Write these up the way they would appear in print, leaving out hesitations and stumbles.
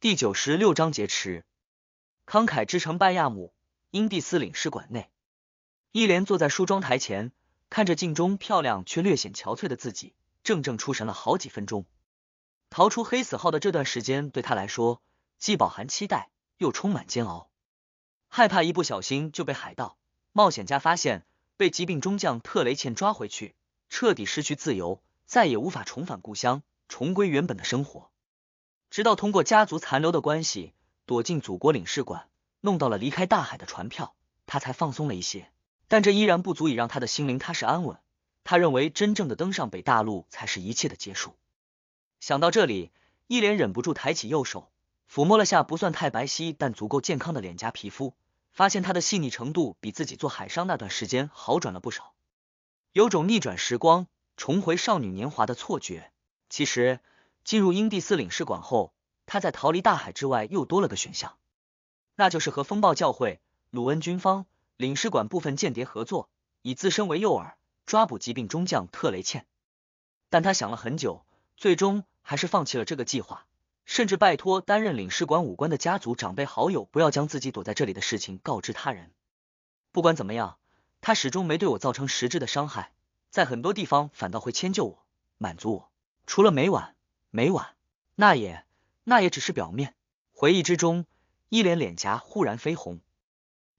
第96章劫持。慷慨之城拜亚姆，英蒂斯领事馆内，伊莲坐在梳妆台前，看着镜中漂亮却略显憔悴的自己，怔怔出神了好几分钟。逃出黑死号的这段时间对他来说，既饱含期待，又充满煎熬。害怕一不小心就被海盗、冒险家发现，被疾病中将特雷茜抓回去，彻底失去自由，再也无法重返故乡，重归原本的生活。直到通过家族残留的关系，躲进祖国领事馆，弄到了离开大海的船票，他才放松了一些。但这依然不足以让他的心灵踏实安稳。他认为真正的登上北大陆才是一切的结束。想到这里，伊莲忍不住抬起右手，抚摸了下不算太白皙但足够健康的脸颊皮肤，发现它的细腻程度比自己做海商那段时间好转了不少，有种逆转时光，重回少女年华的错觉。其实进入英蒂斯领事馆后，他在逃离大海之外又多了个选项，那就是和风暴教会、鲁恩军方、领事馆部分间谍合作，以自身为诱饵，抓捕疾病中将特雷茜。但他想了很久，最终还是放弃了这个计划，甚至拜托担任领事馆武官的家族长辈好友不要将自己躲在这里的事情告知他人。不管怎么样，他始终没对我造成实质的伤害，在很多地方反倒会迁就我，满足我。除了每晚，那也只是表面。回忆之中，伊莲脸颊忽然绯红。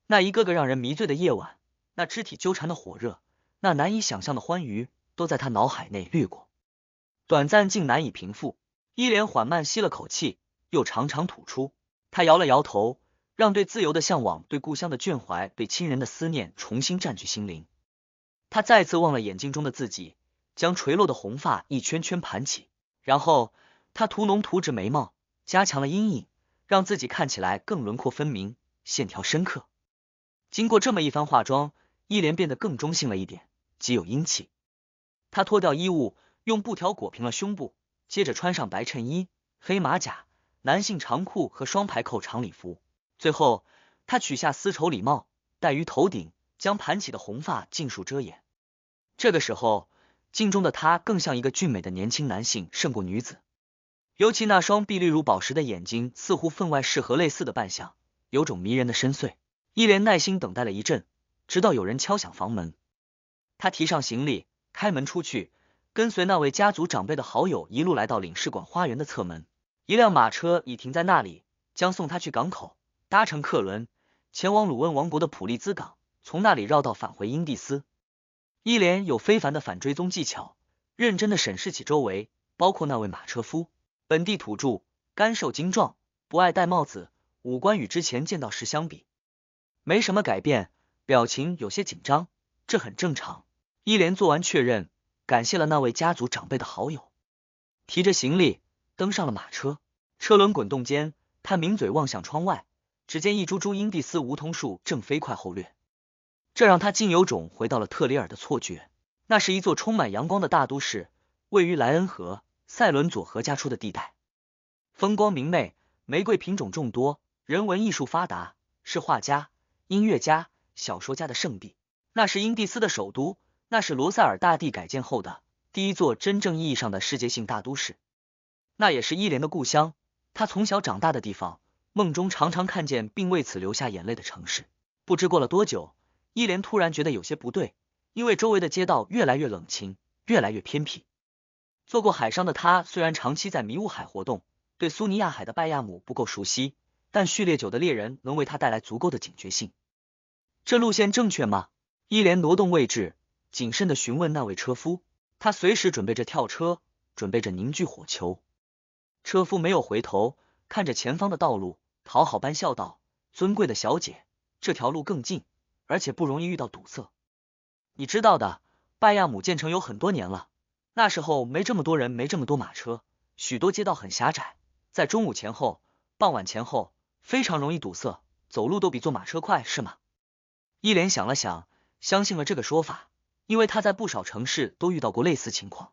那一个个让人迷醉的夜晚，那肢体纠缠的火热，那难以想象的欢愉，都在他脑海内掠过，短暂竟难以平复。伊莲缓慢吸了口气，又长长吐出。他摇了摇头，让对自由的向往、对故乡的眷怀、对亲人的思念重新占据心灵。他再次望了眼睛中的自己，将垂落的红发一圈圈盘起，然后他涂浓涂脂眉毛，加强了阴影，让自己看起来更轮廓分明，线条深刻。经过这么一番化妆，伊莲变得更中性了一点，极有英气。他脱掉衣物，用布条裹平了胸部，接着穿上白衬衣、黑马甲、男性长裤和双排扣长礼服。最后，他取下丝绸礼帽，戴于头顶，将盘起的红发尽数遮掩。这个时候，镜中的他更像一个俊美的年轻男性胜过女子，尤其那双碧绿如宝石的眼睛，似乎分外适合类似的扮相，有种迷人的深邃。伊莲耐心等待了一阵，直到有人敲响房门。他提上行李，开门出去，跟随那位家族长辈的好友一路来到领事馆花园的侧门。一辆马车已停在那里，将送他去港口，搭乘客轮前往鲁恩王国的普利兹港，从那里绕道返回英蒂斯。伊莲有非凡的反追踪技巧，认真的审视起周围，包括那位马车夫，本地土著，干瘦精壮，不爱戴帽子，五官与之前见到时相比没什么改变，表情有些紧张，这很正常。伊莲做完确认，感谢了那位家族长辈的好友，提着行李登上了马车。车轮滚动间，他抿嘴望向窗外，只见一株株英蒂斯梧桐树正飞快后掠，这让他竟有种回到了特里尔的错觉。那是一座充满阳光的大都市，位于莱恩河、塞伦佐河夹出的地带，风光明媚，玫瑰品种众多，人文艺术发达，是画家、音乐家、小说家的圣地。那是英蒂斯的首都，那是罗塞尔大帝改建后的第一座真正意义上的世界性大都市。那也是伊莲的故乡，他从小长大的地方，梦中常常看见并为此流下眼泪的城市。不知过了多久，伊莲突然觉得有些不对，因为周围的街道越来越冷清，越来越偏僻。做过海商的他虽然长期在迷雾海活动，对苏尼亚海的拜亚姆不够熟悉，但序列9的猎人能为他带来足够的警觉性。这路线正确吗？伊莲挪动位置，谨慎地询问那位车夫，他随时准备着跳车，准备着凝聚火球。车夫没有回头，看着前方的道路，讨好般笑道：“尊贵的小姐，这条路更近，而且不容易遇到堵塞。你知道的，拜亚姆建成有很多年了，那时候没这么多人，没这么多马车，许多街道很狭窄，在中午前后、傍晚前后非常容易堵塞，走路都比坐马车快，是吗？”伊莲想了想，相信了这个说法，因为他在不少城市都遇到过类似情况。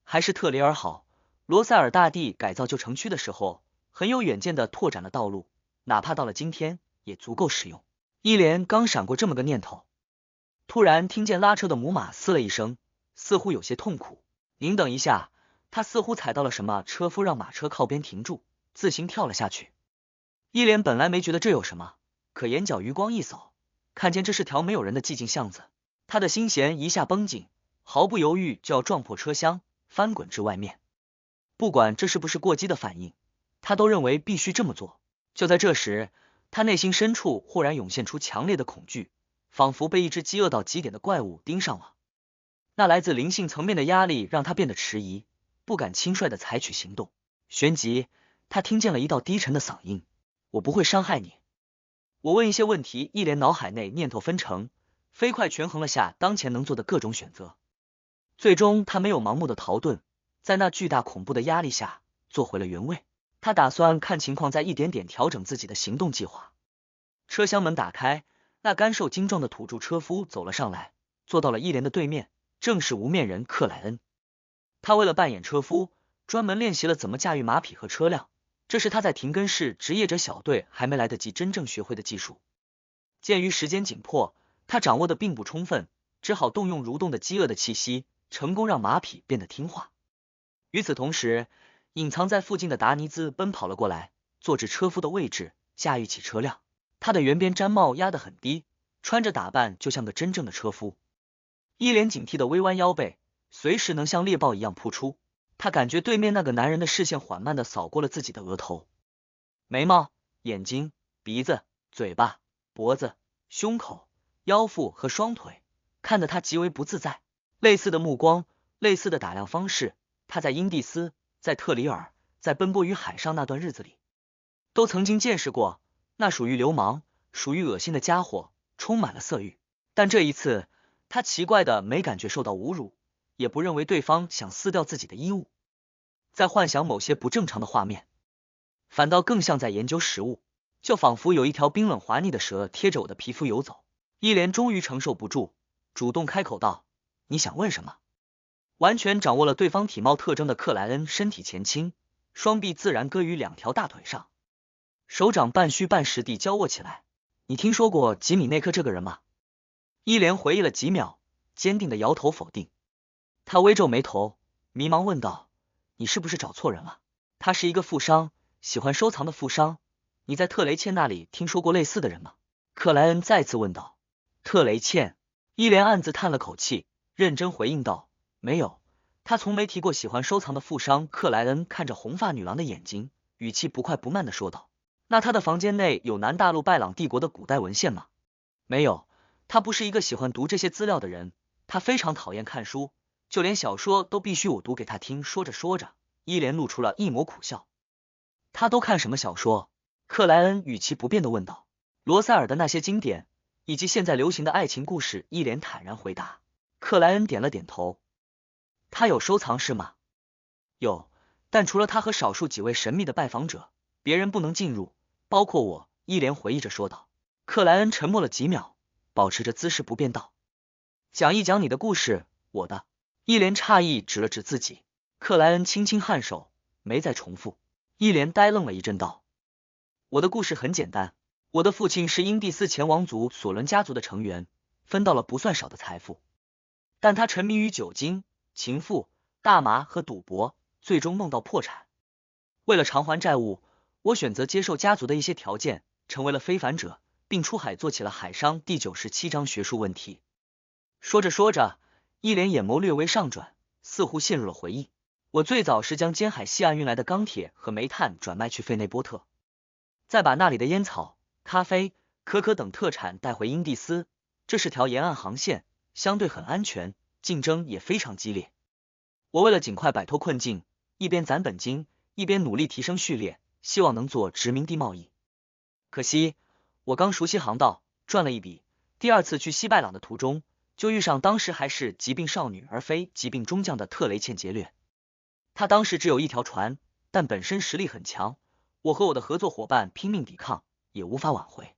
还是特里尔好，罗塞尔大帝改造旧城区的时候，很有远见的拓展了道路，哪怕到了今天也足够使用。伊莲刚闪过这么个念头，突然听见拉车的母马嘶了一声，似乎有些痛苦。您等一下，他似乎踩到了什么，车夫让马车靠边停住，自行跳了下去。一莲本来没觉得这有什么，可眼角余光一扫，看见这是条没有人的寂静巷子，他的心弦一下绷紧，毫不犹豫就要撞破车厢，翻滚至外面。不管这是不是过激的反应，他都认为必须这么做。就在这时，他内心深处忽然涌现出强烈的恐惧，仿佛被一只饥饿到极点的怪物盯上了。那来自灵性层面的压力让他变得迟疑，不敢轻率地采取行动。旋即，他听见了一道低沉的嗓音：“我不会伤害你。”我问一些问题，一连脑海内念头纷呈，飞快权衡了下当前能做的各种选择。最终，他没有盲目的逃遁，在那巨大恐怖的压力下，坐回了原位。他打算看情况，再一点点调整自己的行动计划。车厢门打开，那干瘦精壮的土著车夫走了上来，坐到了一莲的对面，正是无面人克莱恩。他为了扮演车夫，专门练习了怎么驾驭马匹和车辆，这是他在廷根市职业者小队还没来得及真正学会的技术。鉴于时间紧迫，他掌握的并不充分，只好动用蠕动的饥饿的气息，成功让马匹变得听话。与此同时，隐藏在附近的达尼兹奔跑了过来，坐至车夫的位置，驾驭起车辆。他的圆边毡帽压得很低，穿着打扮就像个真正的车夫。一脸警惕的微弯腰背，随时能像猎豹一样扑出。他感觉对面那个男人的视线缓慢地扫过了自己的额头，眉毛、眼睛、鼻子、嘴巴、脖子、胸口、腰腹和双腿，看得他极为不自在。类似的目光，类似的打量方式，他在因蒂斯，在特里尔，在奔波于海上那段日子里，都曾经见识过。那属于流氓、属于恶心的家伙，充满了色欲。但这一次，他奇怪的没感觉受到侮辱，也不认为对方想撕掉自己的衣物，在幻想某些不正常的画面，反倒更像在研究食物，就仿佛有一条冰冷滑腻的蛇贴着我的皮肤游走。一莲终于承受不住，主动开口道：“你想问什么？”完全掌握了对方体貌特征的克莱恩身体前倾，双臂自然搁于两条大腿上，手掌半虚半实地交握起来。“你听说过吉米内克这个人吗？”一莲回忆了几秒，坚定的摇头否定。他微皱眉头，迷茫问道：“你是不是找错人了？他是一个富商，喜欢收藏的富商。你在特雷茜那里听说过类似的人吗？”克莱恩再次问道。特雷茜，一莲暗自叹了口气，认真回应道：“没有，他从没提过喜欢收藏的富商。”克莱恩看着红发女郎的眼睛，语气不快不慢的说道：“那他的房间内有南大陆拜朗帝国的古代文献吗？”“没有，他不是一个喜欢读这些资料的人，他非常讨厌看书，就连小说都必须我读给他听。”说着说着，伊莲露出了一抹苦笑。“他都看什么小说？”克莱恩语气不变的问道。“罗塞尔的那些经典，以及现在流行的爱情故事。”伊莲坦然回答。克莱恩点了点头。“他有收藏是吗？”“有，但除了他和少数几位神秘的拜访者，别人不能进入，包括我。”伊莲回忆着说道。克莱恩沉默了几秒，保持着姿势不变道：“讲一讲你的故事。”“我的。”伊莲诧异指了指自己。克莱恩轻轻颔首，没再重复。伊莲呆愣了一阵道：“我的故事很简单，我的父亲是因蒂斯前王族索伦家族的成员，分到了不算少的财富，但他沉迷于酒精、情妇、大麻和赌博，最终弄到破产。为了偿还债务，我选择接受家族的一些条件，成为了非凡者，并出海做起了海商。第97章学术问题。”说着说着，一莲眼眸略微上转，似乎陷入了回忆。“我最早是将尖海西岸运来的钢铁和煤炭转卖去费内波特，再把那里的烟草、咖啡、可可等特产带回因蒂斯。这是条沿岸航线，相对很安全，竞争也非常激烈。我为了尽快摆脱困境，一边攒本金，一边努力提升序列，希望能做殖民地贸易。可惜我刚熟悉航道，赚了一笔，第二次去西拜朗的途中，就遇上当时还是疾病少女而非疾病中将的特雷茜劫掠。他当时只有一条船，但本身实力很强，我和我的合作伙伴拼命抵抗，也无法挽回。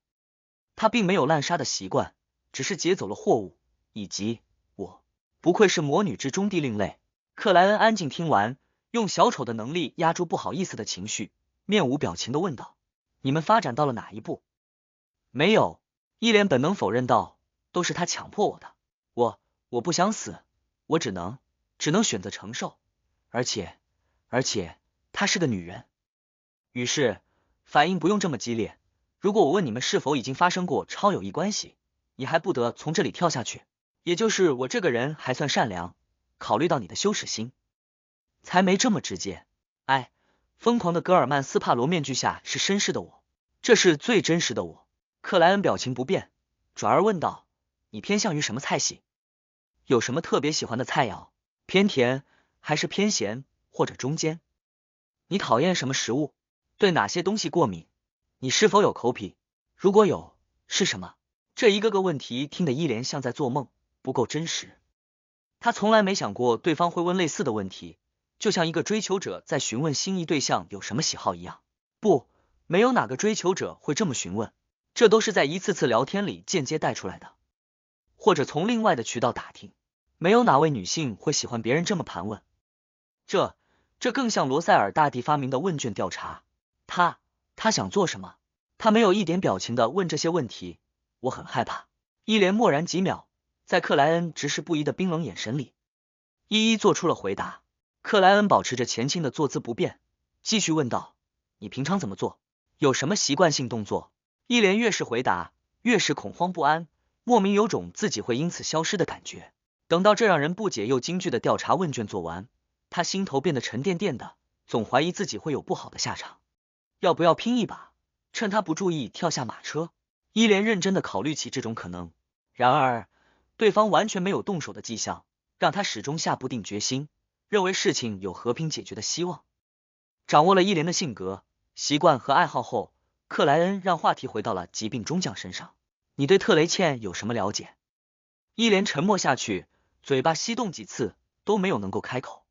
他并没有滥杀的习惯，只是劫走了货物，以及我。不愧是魔女之中的另类。”克莱恩安静听完，用小丑的能力压住不好意思的情绪，面无表情的问道：“你们发展到了哪一步？”“没有。”伊莲本能否认道，“都是他强迫我的。我不想死，我只能选择承受。而且，她是个女人。”于是反应不用这么激烈。如果我问你们是否已经发生过超友谊关系，你还不得从这里跳下去？也就是我这个人还算善良，考虑到你的羞耻心，才没这么直接。哎，疯狂的戈尔曼斯帕罗面具下是绅士的我，这是最真实的我。克莱恩表情不变，转而问道：你偏向于什么菜系？有什么特别喜欢的菜肴？偏甜还是偏咸，或者中间？你讨厌什么食物？对哪些东西过敏？你是否有口癖？如果有，是什么？这一个个问题听得伊莲像在做梦，不够真实。他从来没想过对方会问类似的问题，就像一个追求者在询问心仪对象有什么喜好一样。不，没有哪个追求者会这么询问，这都是在一次次聊天里间接带出来的，或者从另外的渠道打听。没有哪位女性会喜欢别人这么盘问。这更像罗塞尔大帝发明的问卷调查。他想做什么？他没有一点表情的问这些问题。我很害怕。伊莲默然几秒，在克莱恩直视不疑的冰冷眼神里，一一做出了回答。克莱恩保持着前倾的坐姿不变，继续问道：你平常怎么做？有什么习惯性动作？伊莲越是回答，越是恐慌不安，莫名有种自己会因此消失的感觉。等到这让人不解又惊惧的调查问卷做完，他心头变得沉甸甸的，总怀疑自己会有不好的下场。要不要拼一把？趁他不注意跳下马车？伊莲认真的考虑起这种可能，然而对方完全没有动手的迹象，让他始终下不定决心，认为事情有和平解决的希望。掌握了伊莲的性格、习惯和爱好后，克莱恩让话题回到了疾病中将身上。你对特雷茜有什么了解？伊莲沉默下去，嘴巴翕动几次都没有能够开口。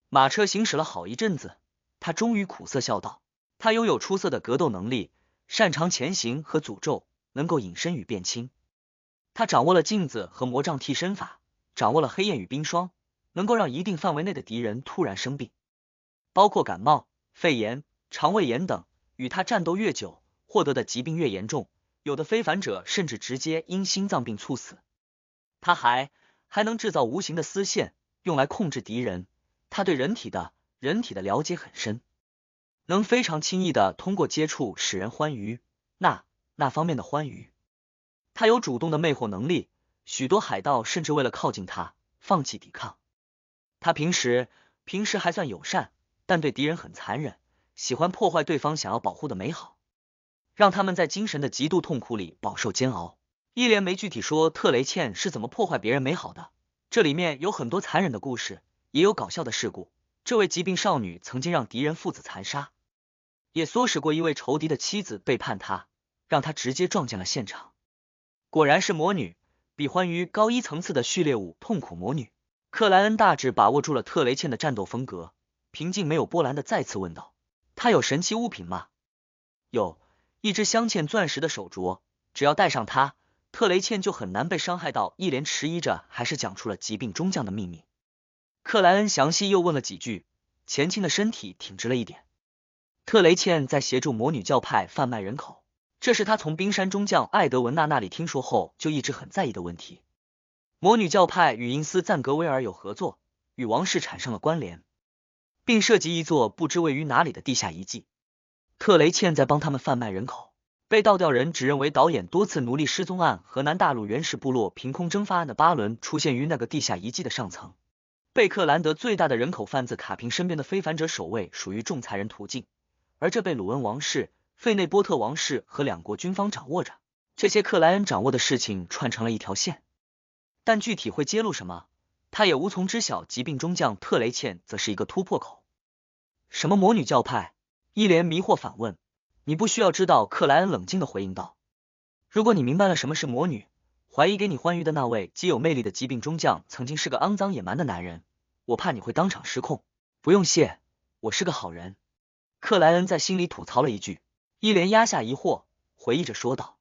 马车行驶了好一阵子，他终于苦涩笑道：他拥有出色的格斗能力，擅长前行和诅咒，能够隐身与变轻。他掌握了镜子和魔杖替身法，掌握了黑焰与冰霜，能够让一定范围内的敌人突然生病，包括感冒、肺炎、肠胃炎等。与他战斗越久，获得的疾病越严重，有的非凡者甚至直接因心脏病猝死。他还能制造无形的丝线，用来控制敌人。他对人体的了解很深，能非常轻易的通过接触使人欢愉，那方面的欢愉。他有主动的魅惑能力，许多海盗甚至为了靠近他，放弃抵抗。他平时还算友善，但对敌人很残忍，喜欢破坏对方想要保护的美好，让他们在精神的极度痛苦里饱受煎熬。伊莲没具体说特雷茜是怎么破坏别人美好的，这里面有很多残忍的故事，也有搞笑的事故。这位疾病少女曾经让敌人父子残杀，也唆使过一位仇敌的妻子背叛他，让他直接撞见了现场。果然是魔女，比欢愉高一层次的序列5痛苦魔女。克莱恩大致把握住了特雷茜的战斗风格，平静没有波澜的再次问道：她有神奇物品吗？有，一只镶嵌钻石的手镯，只要戴上它，特雷茜就很难被伤害到。一连迟疑着，还是讲出了疾病中将的秘密。克莱恩详细又问了几句，前倾的身体挺直了一点。特雷茜在协助魔女教派贩卖人口，这是他从冰山中将艾德文娜那里听说后就一直很在意的问题。魔女教派与因斯赞格威尔有合作，与王室产生了关联，并涉及一座不知位于哪里的地下遗迹。特雷茜在帮他们贩卖人口。被倒吊人指认为导演多次奴隶失踪案和南大陆原始部落凭空蒸发案的巴伦出现于那个地下遗迹的上层。贝克兰德最大的人口贩子卡平身边的非凡者守卫属于仲裁人途径，而这被鲁恩王室、费内波特王室和两国军方掌握着。这些克莱恩掌握的事情串成了一条线，但具体会揭露什么，他也无从知晓。疾病中将特雷茜则是一个突破口。什么魔女教派？伊莲迷惑反问。你不需要知道，克莱恩冷静地回应道。如果你明白了什么是魔女，怀疑给你欢愉的那位极有魅力的疾病中将曾经是个肮脏野蛮的男人，我怕你会当场失控。不用谢，我是个好人。克莱恩在心里吐槽了一句。伊莲压下疑惑，回忆着说道。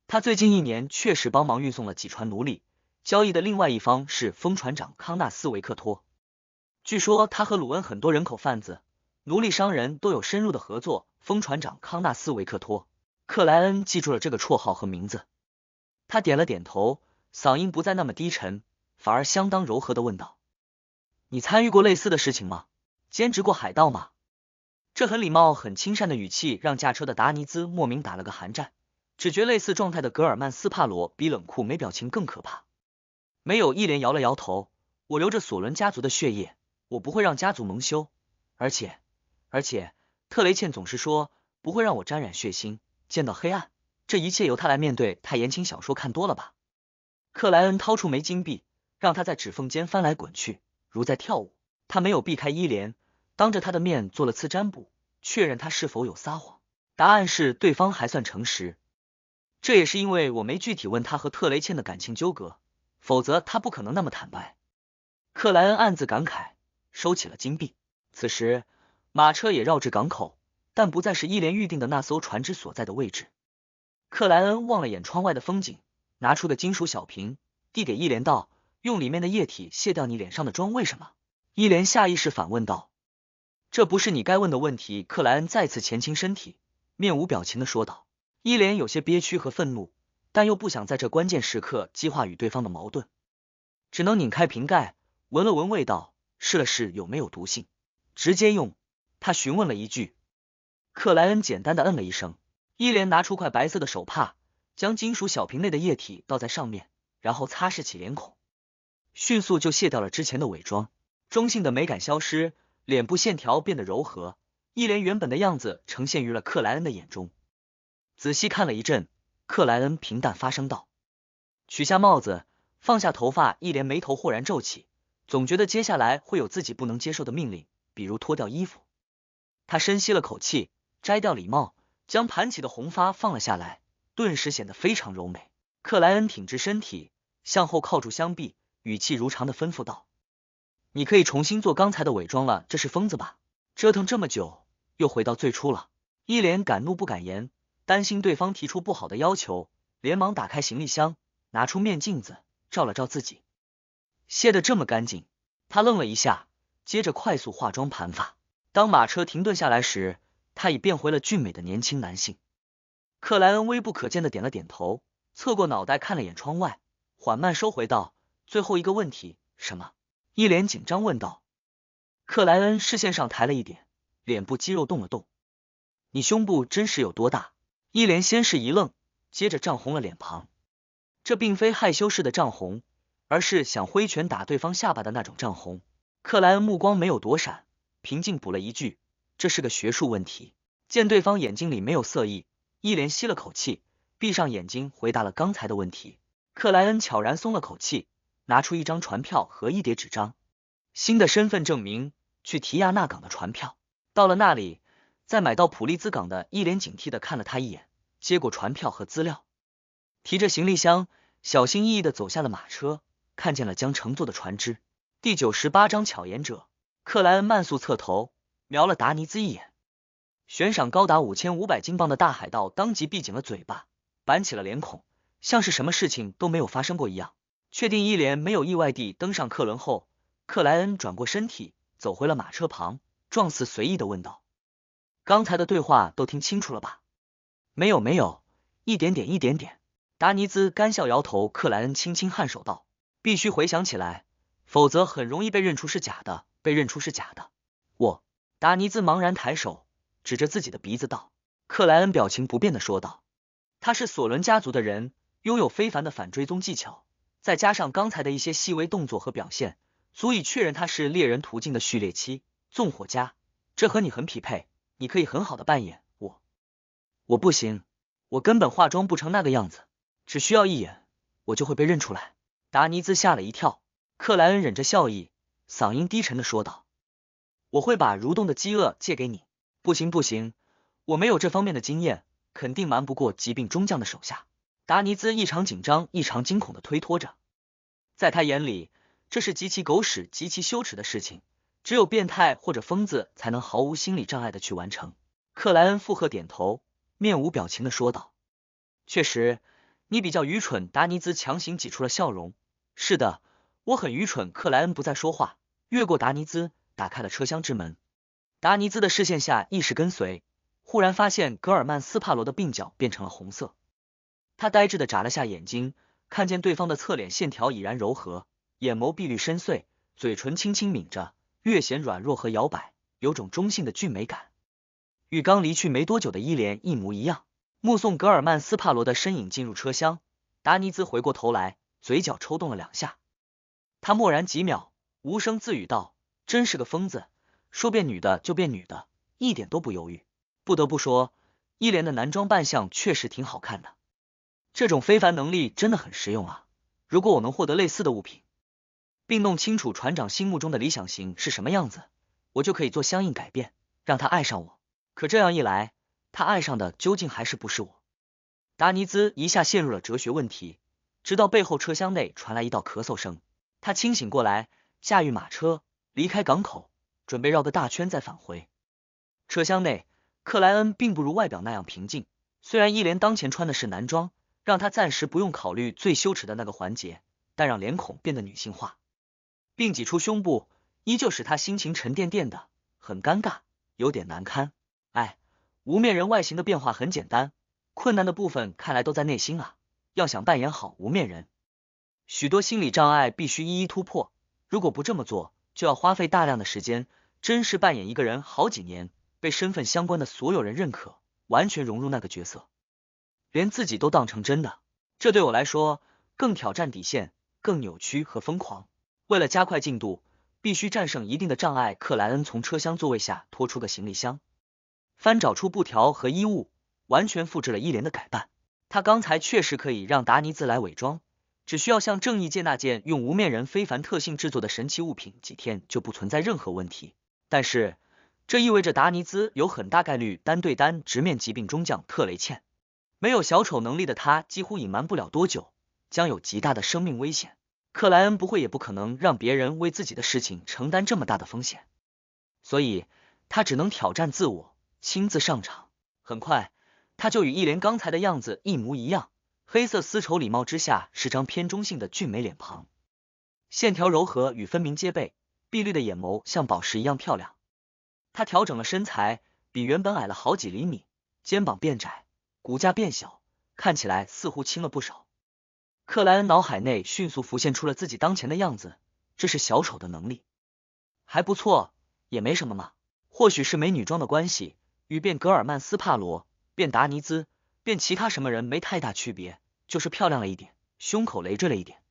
他最近1年确实帮忙运送了几船奴隶，交易的另外一方是疯船长康纳斯维克托。据说他和鲁恩很多人口贩子、奴隶商人都有深入的合作。疯船长康纳斯维克托，克莱恩记住了这个绰号和名字。他点了点头，嗓音不再那么低沉，反而相当柔和地问道：你参与过类似的事情吗？兼职过海盗吗？这很礼貌、很亲善的语气让驾车的达尼兹莫名打了个寒战，只觉类似状态的格尔曼斯帕罗比冷酷没表情更可怕。没有，一连摇了摇头，我流着索伦家族的血液，我不会让家族蒙羞，而且，特雷茜总是说不会让我沾染血腥，见到黑暗，这一切由他来面对。太言情小说看多了吧？克莱恩掏出枚金币，让他在指缝间翻来滚去，如在跳舞。他没有避开伊莲，当着他的面做了次占卜，确认他是否有撒谎。答案是对方还算诚实。这也是因为我没具体问他和特雷茜的感情纠葛，否则他不可能那么坦白。克莱恩暗自感慨，收起了金币。此时马车也绕至港口，但不再是伊莲预定的那艘船只所在的位置。克莱恩望了眼窗外的风景，拿出个金属小瓶，递给伊莲道：“用里面的液体卸掉你脸上的妆，为什么？”伊莲下意识反问道：“这不是你该问的问题。”克莱恩再次前倾身体，面无表情的说道。伊莲有些憋屈和愤怒，但又不想在这关键时刻激化与对方的矛盾，只能拧开瓶盖，闻了闻味道，试了试有没有毒性。直接用？他询问了一句。克莱恩简单的嗯了一声。伊莲拿出块白色的手帕，将金属小瓶内的液体倒在上面，然后擦拭起脸孔，迅速就卸掉了之前的伪装，中性的美感消失，脸部线条变得柔和，伊莲原本的样子呈现于了克莱恩的眼中。仔细看了一阵，克莱恩平淡发声道：“取下帽子，放下头发。”伊莲眉头豁然皱起，总觉得接下来会有自己不能接受的命令，比如脱掉衣服。他深吸了口气，摘掉礼帽，将盘起的红发放了下来，顿时显得非常柔美。克莱恩挺直身体，向后靠住香壁，语气如常的吩咐道：“你可以重新做刚才的伪装了，这是疯子吧？折腾这么久，又回到最初了。”伊莲敢怒不敢言，担心对方提出不好的要求，连忙打开行李箱，拿出面镜子照了照自己，卸得这么干净。他愣了一下，接着快速化妆盘发。当马车停顿下来时，他已变回了俊美的年轻男性。克莱恩微不可见的点了点头，侧过脑袋看了眼窗外，缓慢收回道：“最后一个问题。”“什么？”伊莲紧张问道。克莱恩视线上抬了一点，脸部肌肉动了动。“你胸部真实有多大？”伊莲先是一愣，接着涨红了脸庞。这并非害羞式的涨红，而是想挥拳打对方下巴的那种涨红。克莱恩目光没有躲闪，平静补了一句：“这是个学术问题。”见对方眼睛里没有色意，伊莲吸了口气，闭上眼睛回答了刚才的问题。克莱恩悄然松了口气，拿出一张船票和一叠纸张。新的身份证明，去提亚纳港的船票。到了那里，再买到普利兹港的。伊莲警惕的看了他一眼，接过船票和资料，提着行李箱，小心翼翼的走下了马车，看见了将乘坐的船只。第98章巧言者。克莱恩慢速侧头，瞄了达尼兹一眼。悬赏高达5500金镑的大海盗当即闭紧了嘴巴，板起了脸孔，像是什么事情都没有发生过一样。确定伊莲没有意外地登上客轮后，克莱恩转过身体，走回了马车旁，状似随意的问道：“刚才的对话都听清楚了吧？”“没有，一点点。”达尼兹干笑摇头。克莱恩轻轻颔首道：“必须回想起来，否则很容易被认出是假的。我。”达尼兹茫然抬手，指着自己的鼻子道。克莱恩表情不变的说道：“他是索伦家族的人，拥有非凡的反追踪技巧，再加上刚才的一些细微动作和表现，足以确认他是猎人途径的序列期纵火家。这和你很匹配，你可以很好的扮演我。”“我不行，我根本化妆不成那个样子，只需要一眼，我就会被认出来。”达尼兹吓了一跳。克莱恩忍着笑意，嗓音低沉的说道：“我会把蠕动的饥饿借给你。”“不行，我没有这方面的经验，肯定瞒不过疾病中将的手下。”达尼兹异常紧张、异常惊恐的推脱着。在他眼里，这是极其狗屎、极其羞耻的事情，只有变态或者疯子才能毫无心理障碍的去完成。克莱恩附和点头，面无表情的说道：“确实，你比较愚蠢。”达尼兹强行挤出了笑容。“是的，我很愚蠢。”克莱恩不再说话，越过达尼兹，打开了车厢之门。达尼兹的视线下意识跟随，忽然发现格尔曼斯帕罗的鬓角变成了红色。他呆滞的眨了下眼睛，看见对方的侧脸线条已然柔和，眼眸碧绿深邃，嘴唇轻轻抿着，略显软弱和摇摆，有种中性的俊美感。与刚离去没多久的伊莲一模一样。目送格尔曼斯帕罗的身影进入车厢，达尼兹回过头来，嘴角抽动了2下。他默然几秒，无声自语道：“真是个疯子，说变女的就变女的，一点都不犹豫。”不得不说，伊莲的男装扮相确实挺好看的。这种非凡能力真的很实用啊！如果我能获得类似的物品，并弄清楚船长心目中的理想型是什么样子，我就可以做相应改变，让他爱上我。可这样一来，他爱上的究竟还是不是我？达尼兹一下陷入了哲学问题，直到背后车厢内传来一道咳嗽声，他清醒过来，驾驭马车离开港口，准备绕个大圈再返回。车厢内，克莱恩并不如外表那样平静，虽然伊莲当前穿的是男装，让他暂时不用考虑最羞耻的那个环节，但让脸孔变得女性化，并挤出胸部，依旧使他心情沉甸甸的，很尴尬，有点难堪。无面人外形的变化很简单，困难的部分看来都在内心啊。要想扮演好无面人，许多心理障碍必须一一突破，如果不这么做，就要花费大量的时间，真是扮演一个人好几年，被身份相关的所有人认可，完全融入那个角色，连自己都当成真的。这对我来说更挑战底线，更扭曲和疯狂。为了加快进度，必须战胜一定的障碍。克莱恩从车厢座位下拖出个行李箱，翻找出布条和衣物，完全复制了伊莲的改扮。他刚才确实可以让达尼兹来伪装，只需要向正义借那件用无面人非凡特性制作的神奇物品，几天就不存在任何问题。但是这意味着达尼兹有很大概率单对单直面疾病中将特雷茜。没有小丑能力的他几乎隐瞒不了多久，将有极大的生命危险。克莱恩不会也不可能让别人为自己的事情承担这么大的风险，所以他只能挑战自我，亲自上场。很快，他就与伊莲刚才的样子一模一样，黑色丝绸礼帽之下是张偏中性的俊美脸庞，线条柔和与分明皆备，碧绿的眼眸像宝石一样漂亮。他调整了身材，比原本矮了好几厘米，肩膀变窄，骨架变小，看起来似乎轻了不少。克莱恩脑海内迅速浮现出了自己当前的样子，这是小丑的能力，还不错，也没什么嘛。或许是美女装的关系，与变格尔曼斯帕罗、变达尼兹、变其他什么人没太大区别，就是漂亮了一点，胸口累赘了一点。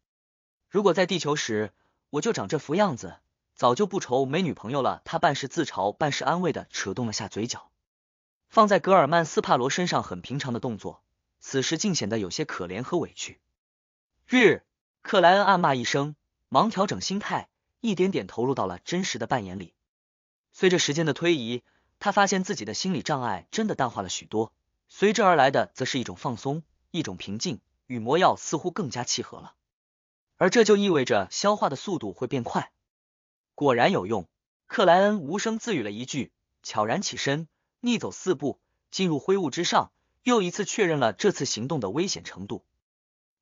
如果在地球时，我就长这副样子，早就不愁没女朋友了。他半是自嘲半是安慰的扯动了下嘴角，放在格尔曼斯帕罗身上很平常的动作，此时竟显得有些可怜和委屈。克莱恩暗骂一声，忙调整心态，一点点投入到了真实的扮演里。随着时间的推移，他发现自己的心理障碍真的淡化了许多，随之而来的则是一种放松，一种平静，与魔药似乎更加契合了。而这就意味着消化的速度会变快。果然有用，克莱恩无声自语了一句，悄然起身，逆走4步，进入灰雾之上，又一次确认了这次行动的危险程度。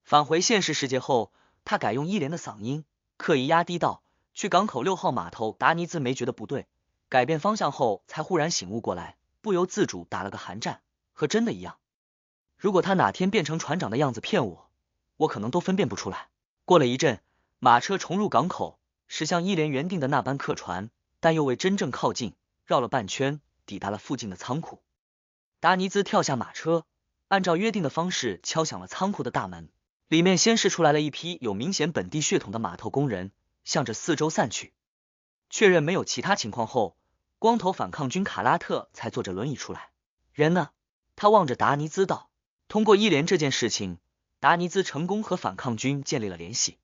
返回现实世界后，他改用伊莲的嗓音，刻意压低道：“去港口6号码头。”达尼兹没觉得不对，改变方向后才忽然醒悟过来，不由自主打了个寒战，和真的一样。如果他哪天变成船长的样子骗我，我可能都分辨不出来。过了一阵，马车重入港口，驶向伊莲原定的那班客船，但又未真正靠近，绕了半圈，抵达了附近的仓库。达尼兹跳下马车，按照约定的方式敲响了仓库的大门。里面先是出来了一批有明显本地血统的码头工人，向着四周散去。确认没有其他情况后，光头反抗军卡拉特才坐着轮椅出来。人呢？他望着达尼兹道。通过伊莲这件事情，达尼兹成功和反抗军建立了联系。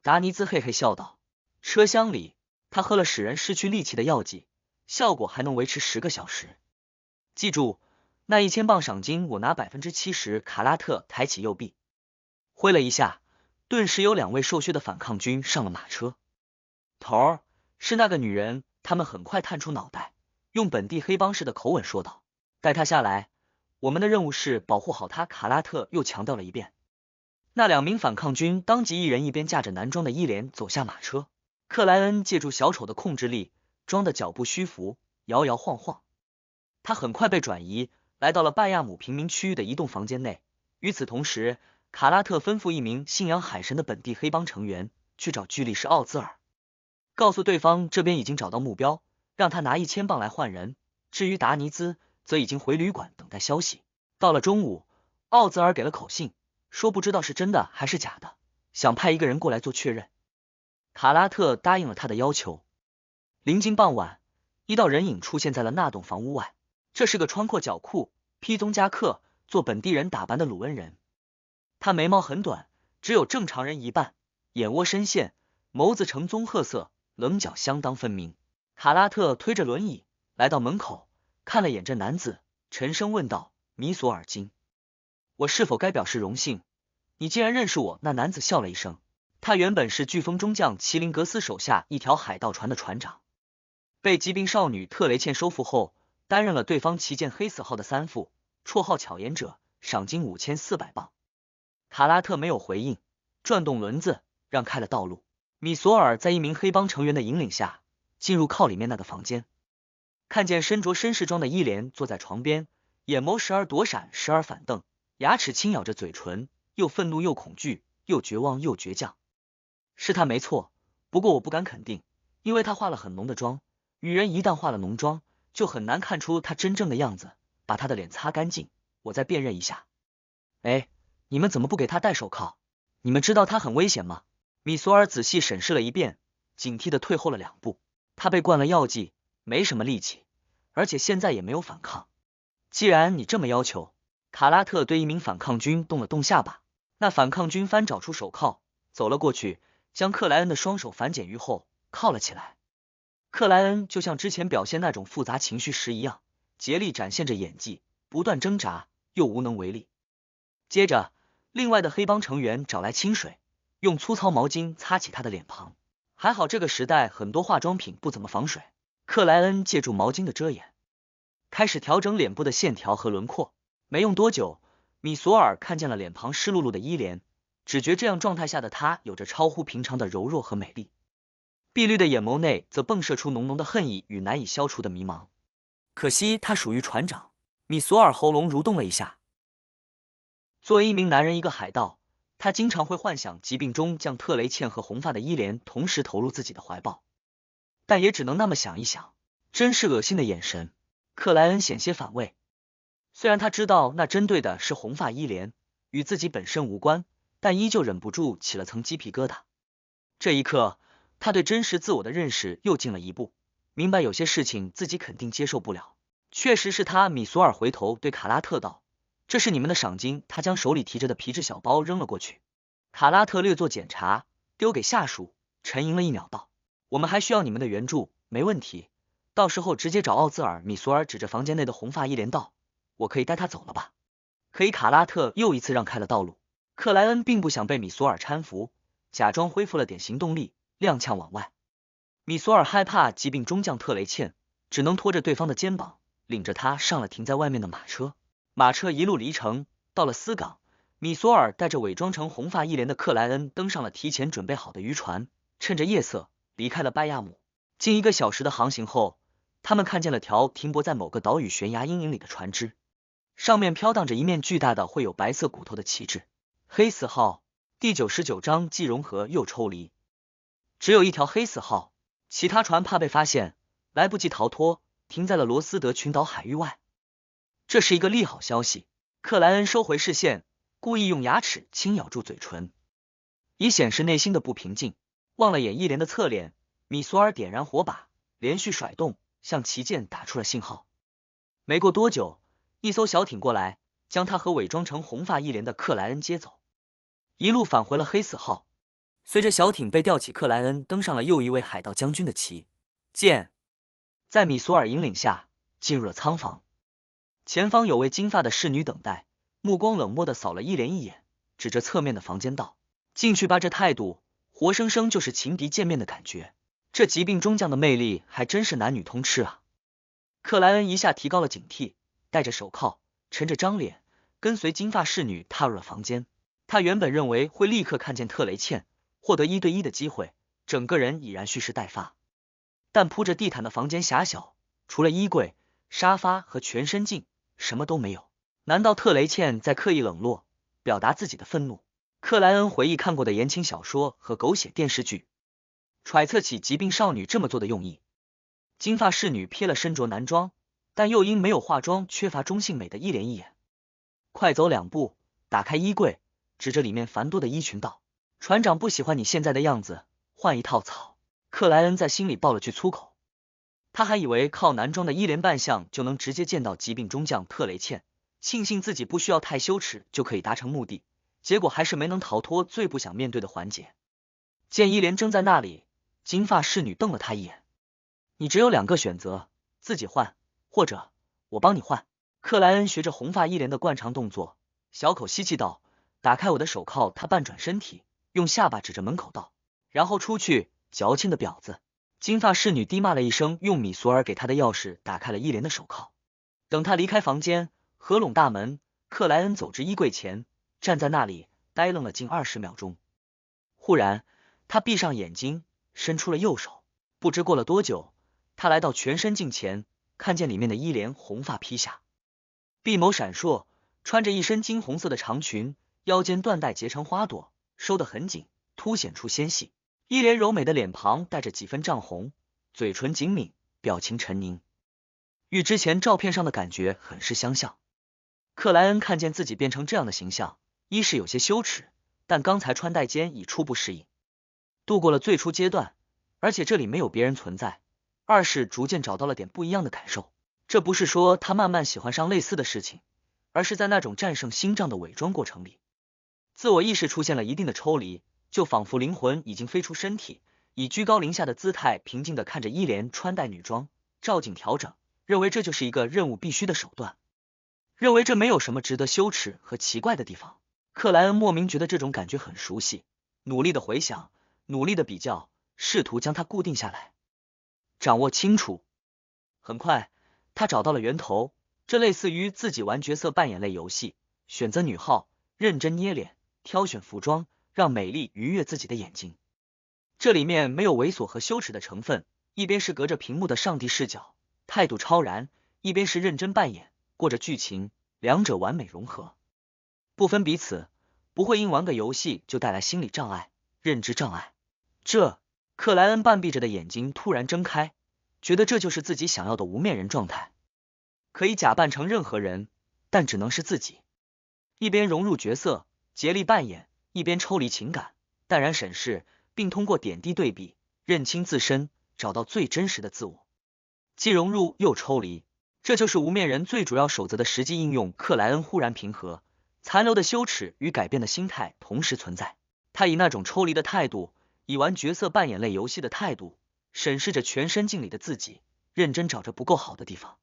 达尼兹嘿嘿笑道。车厢里，他喝了使人失去力气的药剂，效果还能维持10个小时。记住，那1000磅赏金我拿70%。卡拉特抬起右臂挥了一下，顿时有2位瘦削的反抗军上了马车。头儿，是那个女人。他们很快探出脑袋，用本地黑帮式的口吻说道：“带她下来，我们的任务是保护好她。”卡拉特又强调了一遍。那2名反抗军当即一人一边架着男装的伊莲走下马车。克莱恩借助小丑的控制力，装的脚步虚浮，摇摇晃晃。他很快被转移，来到了拜亚姆贫民区域的一栋房间内。与此同时，卡拉特吩咐一名信仰海神的本地黑帮成员去找居里士奥兹尔，告诉对方这边已经找到目标，让他拿1000磅来换人。至于达尼兹，则已经回旅馆等待消息。到了中午，奥兹尔给了口信，说不知道是真的还是假的，想派一个人过来做确认。卡拉特答应了他的要求。临近傍晚，一道人影出现在了那栋房屋外，这是个穿阔脚裤、披棕夹克、做本地人打扮的鲁恩人。他眉毛很短，只有正常人一半，眼窝深陷，眸子呈棕褐色，棱角相当分明。卡拉特推着轮椅来到门口，看了眼这男子，沉声问道：米索尔金，我是否该表示荣幸？你竟然认识我？那男子笑了一声，他原本是飓风中将麒麟格斯手下一条海盗船的船长，被疾病少女特雷茜收复后，担任了对方旗舰黑死号的三副，绰号巧言者，赏金5400镑。卡拉特没有回应，转动轮子让开了道路。米索尔在一名黑帮成员的引领下进入靠里面那个房间，看见身着绅士装的伊莲坐在床边，眼眸时而躲闪时而反瞪，牙齿轻咬着嘴唇，又愤怒又恐惧，又绝望又倔强。是他没错，不过我不敢肯定，因为他化了很浓的妆，女人一旦化了浓妆，就很难看出她真正的样子。把她的脸擦干净，我再辨认一下。哎，你们怎么不给他戴手铐？你们知道他很危险吗？米索尔仔细审视了一遍，警惕的退后了2步。他被灌了药剂，没什么力气，而且现在也没有反抗。既然你这么要求，卡拉特对一名反抗军动了动下巴。那反抗军翻找出手铐，走了过去，将克莱恩的双手反剪于后，铐了起来。克莱恩就像之前表现那种复杂情绪时一样，竭力展现着演技，不断挣扎，又无能为力。接着，另外的黑帮成员找来清水，用粗糙毛巾擦起他的脸庞。还好这个时代很多化妆品不怎么防水，克莱恩借助毛巾的遮掩，开始调整脸部的线条和轮廓。没用多久，米索尔看见了脸庞湿漉漉的伊莲，只觉这样状态下的她有着超乎平常的柔弱和美丽。碧绿的眼眸内则迸射出浓浓的恨意与难以消除的迷茫。可惜他属于船长。米索尔喉咙蠕动了一下。作为一名男人，一个海盗，他经常会幻想疾病中将特雷茜和红发的伊莲同时投入自己的怀抱，但也只能那么想一想。真是恶心的眼神。克莱恩险些反胃，虽然他知道那针对的是红发伊莲，与自己本身无关，但依旧忍不住起了层鸡皮疙瘩。这一刻，他对真实自我的认识又进了一步，明白有些事情自己肯定接受不了。确实是他。米索尔回头对卡拉特道：这是你们的赏金。他将手里提着的皮质小包扔了过去。卡拉特略作检查，丢给下属，沉吟了1秒道：我们还需要你们的援助。没问题，到时候直接找奥兹尔。米索尔指着房间内的红发伊莲道：我可以带他走了吧？可以。卡拉特又一次让开了道路。克莱恩并不想被米索尔搀扶，假装恢复了点行动力，踉跄往外。米索尔害怕疾病中将特雷茜，只能拖着对方的肩膀，领着他上了停在外面的马车。马车一路离城，到了斯港，米索尔带着伪装成红发伊莲的克莱恩登上了提前准备好的渔船，趁着夜色离开了拜亚姆。近1个小时的航行后，他们看见了条停泊在某个岛屿悬崖阴影里的船只，上面飘荡着一面巨大的绘有白色骨头的旗帜，黑死号。第99章既融合又抽离。只有一条黑死号，其他船怕被发现，来不及逃脱，停在了罗斯德群岛海域外。这是一个利好消息。克莱恩收回视线，故意用牙齿轻咬住嘴唇，以显示内心的不平静。望了眼伊莲的侧脸，米索尔点燃火把，连续甩动，向旗舰打出了信号。没过多久，一艘小艇过来，将他和伪装成红发伊莲的克莱恩接走，一路返回了黑死号。随着小艇被吊起，克莱恩登上了又一位海盗将军的旗舰，在米索尔引领下进入了舱房。前方有位金发的侍女等待，目光冷漠的扫了伊莲一眼，指着侧面的房间道：进去吧。这态度活生生就是情敌见面的感觉。这疾病中将的魅力还真是男女通吃啊。克莱恩一下提高了警惕，戴着手铐，沉着张脸，跟随金发侍女踏入了房间。他原本认为会立刻看见特雷茜，获得1对1的机会，整个人已然蓄势待发。但铺着地毯的房间狭小，除了衣柜、沙发和全身镜，什么都没有。难道特雷茜在刻意冷落，表达自己的愤怒？克莱恩回忆看过的言情小说和狗血电视剧，揣测起疾病少女这么做的用意。金发侍女瞥了身着男装、但又因没有化妆缺乏中性美的伊莲一眼。快走2步，打开衣柜，指着里面繁多的衣裙道：“船长不喜欢你现在的样子，换一套草。”克莱恩在心里爆了句粗口，他还以为靠男装的伊莲扮相就能直接见到疾病中将特雷茜，庆幸自己不需要太羞耻就可以达成目的，结果还是没能逃脱最不想面对的环节。见伊莲怔在那里，金发侍女瞪了他一眼：“你只有2个选择，自己换，或者我帮你换。”克莱恩学着红发伊莲的惯常动作，小口吸气道：“打开我的手铐。”他半转身体，用下巴指着门口道：“然后出去，矫情的婊子。”金发侍女低骂了一声，用米索尔给她的钥匙打开了伊莲的手铐。等他离开房间，合拢大门，克莱恩走至衣柜前，站在那里呆愣了近20秒钟。忽然，他闭上眼睛，伸出了右手。不知过了多久，他来到全身镜前，看见里面的伊莲红发披下，碧眸闪烁，穿着一身金红色的长裙，腰间缎带结成花朵，收得很紧，凸显出纤细。伊莲柔美的脸庞带着几分涨红，嘴唇紧抿，表情沉凝，与之前照片上的感觉很是相像。克莱恩看见自己变成这样的形象，一是有些羞耻，但刚才穿戴间已初步适应，度过了最初阶段，而且这里没有别人存在；二是逐渐找到了点不一样的感受。这不是说他慢慢喜欢上类似的事情，而是在那种战胜心脏的伪装过程里，自我意识出现了一定的抽离，就仿佛灵魂已经飞出身体，以居高临下的姿态平静地看着伊莲穿戴女装，照镜调整，认为这就是一个任务必须的手段，认为这没有什么值得羞耻和奇怪的地方。克莱恩莫名觉得这种感觉很熟悉，努力的回想，努力的比较，试图将它固定下来，掌握清楚。很快，他找到了源头，这类似于自己玩角色扮演类游戏，选择女号，认真捏脸，挑选服装，让美丽愉悦自己的眼睛。这里面没有猥琐和羞耻的成分，一边是隔着屏幕的上帝视角，态度超然，一边是认真扮演，过着剧情，两者完美融合，不分彼此，不会因玩个游戏就带来心理障碍、认知障碍。克莱恩半闭着的眼睛突然睁开，觉得这就是自己想要的无面人状态，可以假扮成任何人，但只能是自己。一边融入角色，竭力扮演，一边抽离情感，淡然审视，并通过点滴对比，认清自身，找到最真实的自我。既融入又抽离，这就是无面人最主要守则的实际应用。克莱恩忽然平和，残留的羞耻与改变的心态同时存在。他以那种抽离的态度，以玩角色扮演类游戏的态度，审视着全身镜里的自己，认真找着不够好的地方。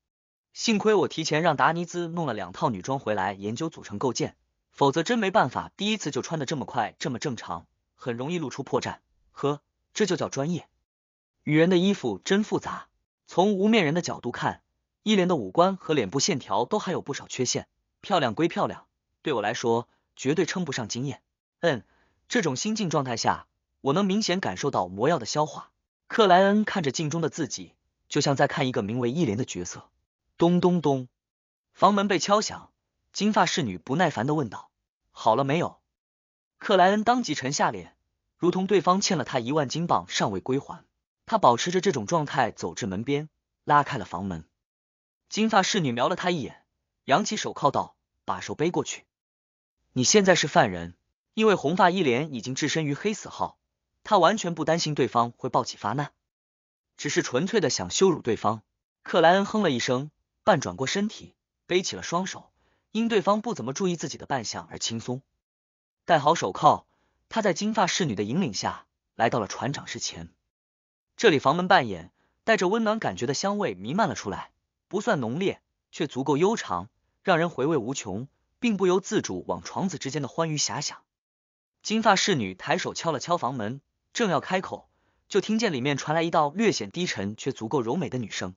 幸亏我提前让达尼兹弄了2套女装回来研究组成构件，否则真没办法第一次就穿得这么快这么正常，很容易露出破绽。呵，这就叫专业。女人的衣服真复杂，从无面人的角度看，伊莲的五官和脸部线条都还有不少缺陷，漂亮归漂亮，对我来说绝对称不上惊艳。这种心境状态下，我能明显感受到魔药的消化。克莱恩看着镜中的自己，就像在看一个名为伊莲的角色。咚咚咚，房门被敲响，金发侍女不耐烦地问道：“好了没有？”克莱恩当即沉下脸，如同对方欠了他1万金镑尚未归还。他保持着这种状态走至门边，拉开了房门。金发侍女瞄了他一眼，扬起手铐道：“把手背过去。你现在是犯人。”因为红发伊莲已经置身于黑死号，他完全不担心对方会报起发难，只是纯粹的想羞辱对方。克莱恩哼了一声，半转过身体，背起了双手，因对方不怎么注意自己的扮相而轻松。戴好手铐，他在金发侍女的引领下来到了船长室前。这里房门半掩，带着温暖感觉的香味弥漫了出来，不算浓烈，却足够悠长，让人回味无穷，并不由自主往床子之间的欢愉遐想。金发侍女抬手敲了敲房门，正要开口，就听见里面传来一道略显低沉却足够柔美的女声，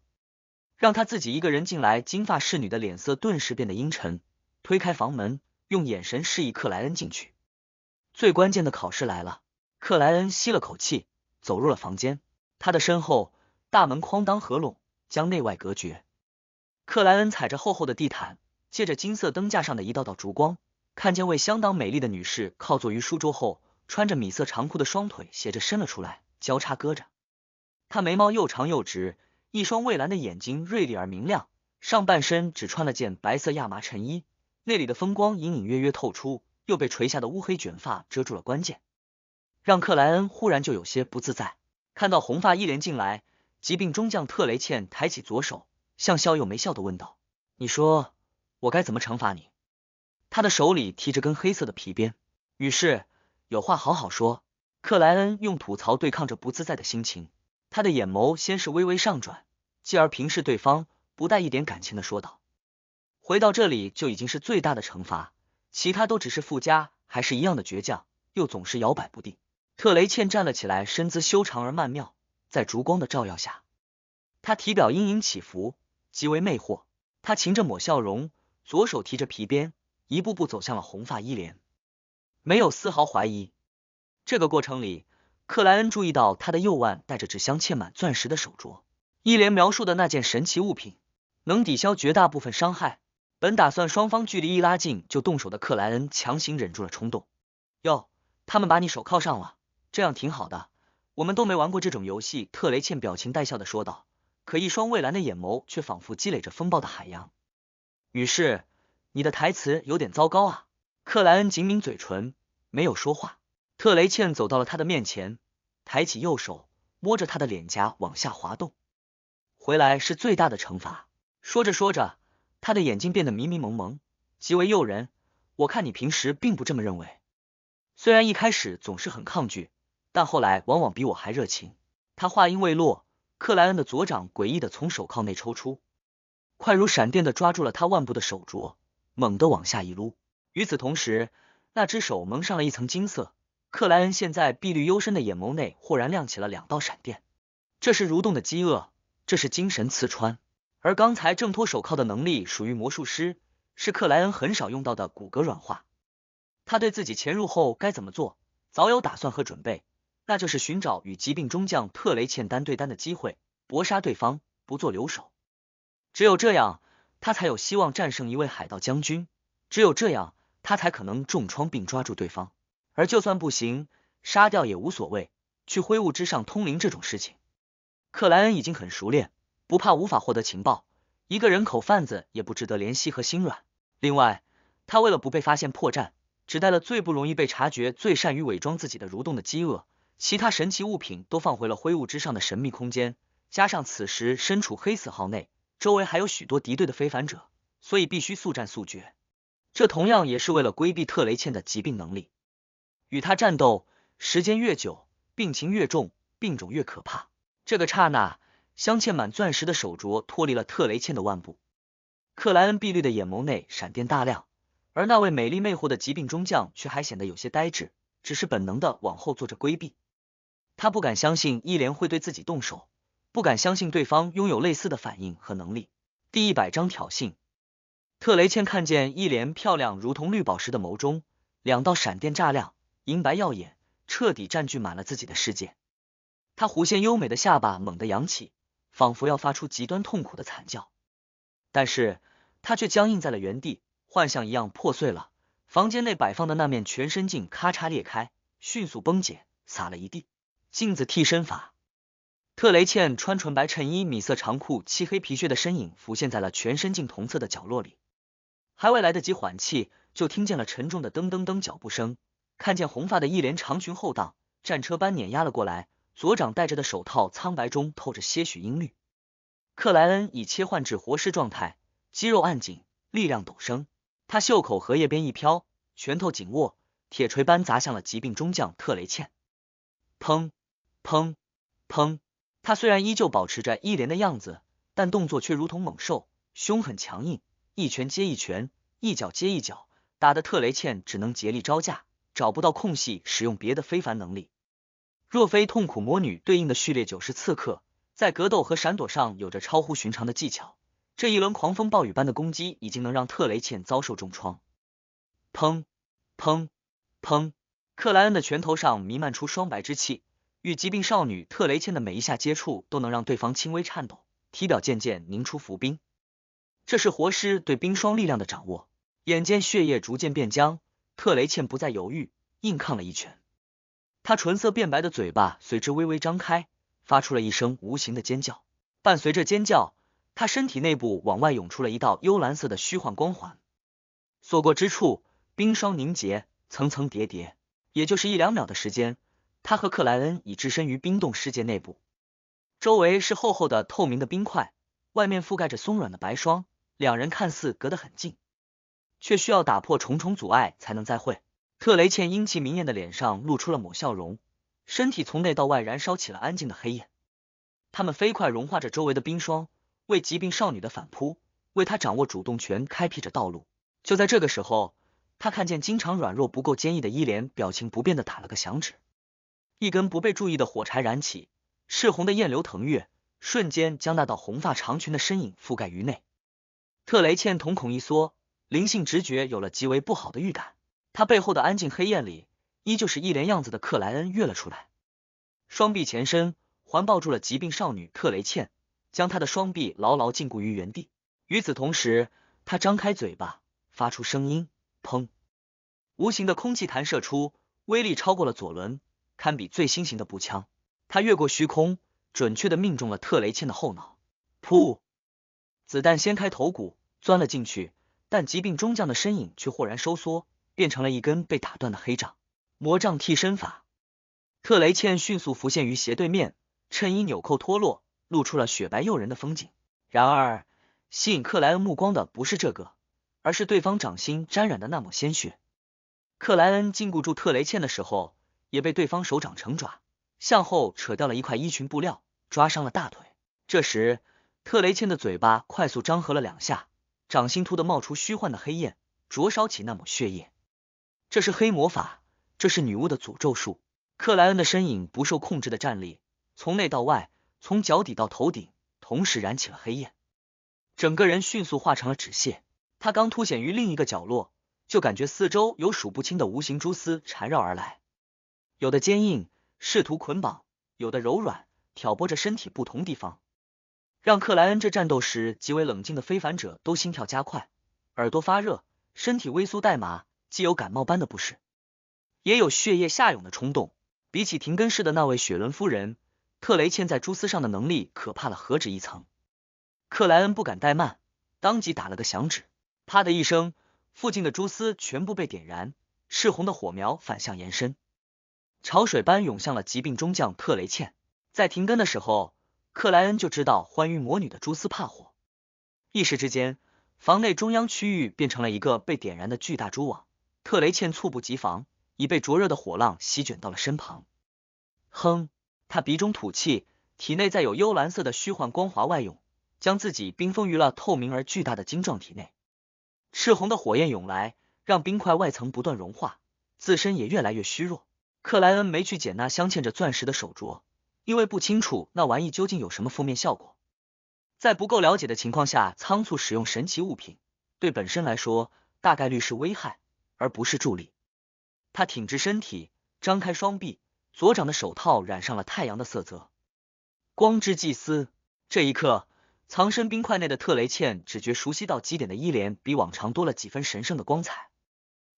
让她自己一个人进来。金发侍女的脸色顿时变得阴沉，推开房门，用眼神示意克莱恩进去。最关键的考试来了。克莱恩吸了口气，走入了房间。他的身后，大门哐当合拢，将内外隔绝。克莱恩踩着厚厚的地毯，借着金色灯架上的一道道烛光，看见位相当美丽的女士靠坐于书桌后，穿着米色长裤的双腿斜着伸了出来，交叉搁着。她眉毛又长又直，一双蔚蓝的眼睛锐利而明亮，上半身只穿了件白色亚麻衬衣，那里的风光隐隐约约透出，又被垂下的乌黑卷发遮住了关键，让克莱恩忽然就有些不自在。看到红发伊莲进来，疾病中将特雷茜抬起左手，像笑又没笑的问道：“你说我该怎么惩罚你？”他的手里提着根黑色的皮鞭。于是有话好好说。克莱恩用吐槽对抗着不自在的心情，他的眼眸先是微微上转，继而平视对方，不带一点感情的说道：“回到这里就已经是最大的惩罚，其他都只是附加，还是一样的倔强，又总是摇摆不定。”特雷茜站了起来，身姿修长而曼妙，在烛光的照耀下，她体表阴影起伏，极为魅惑。她噙着抹笑容，左手提着皮鞭，一步步走向了红发伊莲，没有丝毫怀疑。这个过程里，克莱恩注意到他的右腕戴着纸镶嵌满钻石的手镯。伊莲描述的那件神奇物品，能抵消绝大部分伤害。本打算双方距离一拉近就动手的克莱恩，强行忍住了冲动。哟，他们把你手铐上了，这样挺好的，我们都没玩过这种游戏。特雷茜表情带笑的说道，可一双蔚蓝的眼眸却仿佛积累着风暴的海洋。于是，你的台词有点糟糕啊。克莱恩紧抿嘴唇，没有说话。特雷茜走到了他的面前，抬起右手，摸着他的脸颊往下滑动。回来是最大的惩罚。说着说着，他的眼睛变得迷迷蒙蒙，极为诱人。我看你平时并不这么认为。虽然一开始总是很抗拒，但后来往往比我还热情。他话音未落，克莱恩的左掌诡异的从手铐内抽出，快如闪电的抓住了他腕部的手镯，猛地往下一撸。与此同时，那只手蒙上了一层金色。克莱恩现在碧绿幽深的眼眸内豁然亮起了两道闪电，这是蠕动的饥饿，这是精神刺穿。而刚才挣脱手铐的能力属于魔术师，是克莱恩很少用到的骨骼软化。他对自己潜入后该怎么做早有打算和准备，那就是寻找与疾病中将特雷茜单对单的机会，搏杀对方，不做留守。只有这样，他才有希望战胜一位海盗将军，只有这样，他才可能重创并抓住对方。而就算不行，杀掉也无所谓，去灰雾之上通灵这种事情，克莱恩已经很熟练，不怕无法获得情报，一个人口贩子也不值得怜惜和心软。另外，他为了不被发现破绽，只带了最不容易被察觉、最善于伪装自己的蠕动的饥饿，其他神奇物品都放回了灰雾之上的神秘空间，加上此时身处黑死号内，周围还有许多敌对的非凡者，所以必须速战速决。这同样也是为了规避特雷茜的疾病能力。与他战斗，时间越久，病情越重，病种越可怕。这个刹那，镶嵌满钻石的手镯脱离了特雷茜的腕部，克莱恩碧绿的眼眸内闪电大亮，而那位美丽魅惑的疾病中将却还显得有些呆滞，只是本能的往后做着规避。他不敢相信伊莲会对自己动手，不敢相信对方拥有类似的反应和能力。第100章挑衅。特雷茜看见伊莲漂亮如同绿宝石的眸中，两道闪电炸亮，银白耀眼，彻底占据满了自己的世界。他弧线优美的下巴猛地扬起，仿佛要发出极端痛苦的惨叫，但是他却僵硬在了原地，幻象一样破碎了。房间内摆放的那面全身镜咔嚓裂开，迅速崩解，洒了一地。镜子替身法。特雷茜穿纯白衬衣、米色长裤，漆黑皮靴的身影浮现在了全身镜同侧的角落里。还未来得及缓气，就听见了沉重的噔噔噔脚步声，看见红发的伊莲长裙后荡，战车般碾压了过来，左掌戴着的手套苍白中透着些许阴绿。克莱恩已切换至活尸状态，肌肉按紧，力量陡升。他袖口荷叶边一飘，拳头紧握，铁锤般砸向了疾病中将特雷茜。砰砰砰！他虽然依旧保持着伊莲的样子，但动作却如同猛兽，凶狠强硬，一拳接一拳，一脚接一脚，打得特雷茜只能竭力招架，找不到空隙使用别的非凡能力。若非痛苦魔女对应的序列90刺客，在格斗和闪躲上有着超乎寻常的技巧，这一轮狂风暴雨般的攻击已经能让特雷茜遭受重创。砰砰砰！克莱恩的拳头上弥漫出双白之气，与疾病少女特雷茜的每一下接触都能让对方轻微颤抖，体表渐渐凝出浮冰。这是活尸对冰霜力量的掌握。眼见血液逐渐变僵，特雷茜不再犹豫，硬抗了一拳。她唇色变白的嘴巴随之微微张开，发出了一声无形的尖叫。伴随着尖叫，他身体内部往外涌出了一道幽蓝色的虚幻光环，所过之处，冰霜凝结，层层叠叠。也就是1-2秒的时间，他和克莱恩已置身于冰冻世界内部。周围是厚厚的透明的冰块，外面覆盖着松软的白霜，两人看似隔得很近，却需要打破重重阻碍才能再会。特雷茜英气明艳的脸上露出了抹笑容，身体从内到外燃烧起了安静的黑焰。他们飞快融化着周围的冰霜，为疾病少女的反扑，为她掌握主动权开辟着道路。就在这个时候，他看见经常软弱不够坚毅的伊莲表情不变的打了个响指，一根不被注意的火柴燃起，赤红的焰流腾跃，瞬间将那道红发长裙的身影覆盖于内。特雷茜瞳孔一缩，灵性直觉有了极为不好的预感。他背后的安静黑焰里，依旧是一脸样子的克莱恩跃了出来，双臂前伸，环抱住了疾病少女特雷茜，将她的双臂牢牢禁锢于原地。与此同时，他张开嘴巴，发出声音，砰！无形的空气弹射出，威力超过了左轮，堪比最新型的步枪。他越过虚空，准确的命中了特雷茜的后脑。噗！子弹掀开头骨，钻了进去，但疾病中将的身影却豁然收缩，变成了一根被打断的黑杖。魔杖替身法。特雷茜迅速浮现于斜对面，衬衣纽扣脱落，露出了雪白诱人的风景。然而，吸引克莱恩目光的不是这个，而是对方掌心沾染的那抹鲜血。克莱恩禁锢住特雷茜的时候，也被对方手掌成爪，向后扯掉了一块衣裙布料，抓伤了大腿。这时，特雷茜的嘴巴快速张合了2下，掌心突地冒出虚幻的黑焰，灼烧起那抹血液。这是黑魔法，这是女巫的诅咒术。克莱恩的身影不受控制的站立，从内到外，从脚底到头顶，同时燃起了黑焰，整个人迅速化成了纸屑。他刚凸显于另一个角落，就感觉四周有数不清的无形蛛丝缠绕而来，有的坚硬，试图捆绑；有的柔软，挑拨着身体不同地方，让克莱恩这战斗时极为冷静的非凡者都心跳加快，耳朵发热，身体微酥带麻，既有感冒般的不适，也有血液下涌的冲动。比起廷根市的那位雪伦夫人，特雷茜在蛛丝上的能力可怕了何止一层。克莱恩不敢怠慢，当即打了个响指，啪的一声，附近的蛛丝全部被点燃，赤红的火苗反向延伸，潮水般涌向了疾病中将特雷茜。在停根的时候，克莱恩就知道欢愉魔女的蛛丝怕火，一时之间，房内中央区域变成了一个被点燃的巨大蛛网。特雷茜猝不及防，已被灼热的火浪席卷到了身旁。哼，他鼻中吐气，体内再有幽蓝色的虚幻光华外涌，将自己冰封于了透明而巨大的晶状体内。赤红的火焰涌来，让冰块外层不断融化，自身也越来越虚弱。克莱恩没去捡那镶嵌着钻石的手镯，因为不清楚那玩意究竟有什么负面效果。在不够了解的情况下仓促使用神奇物品，对本身来说大概率是危害，而不是助力。他挺直身体，张开双臂，左掌的手套染上了太阳的色泽。光之祭司。这一刻，藏身冰块内的特雷茜只觉熟悉到极点的伊莲比往常多了几分神圣的光彩，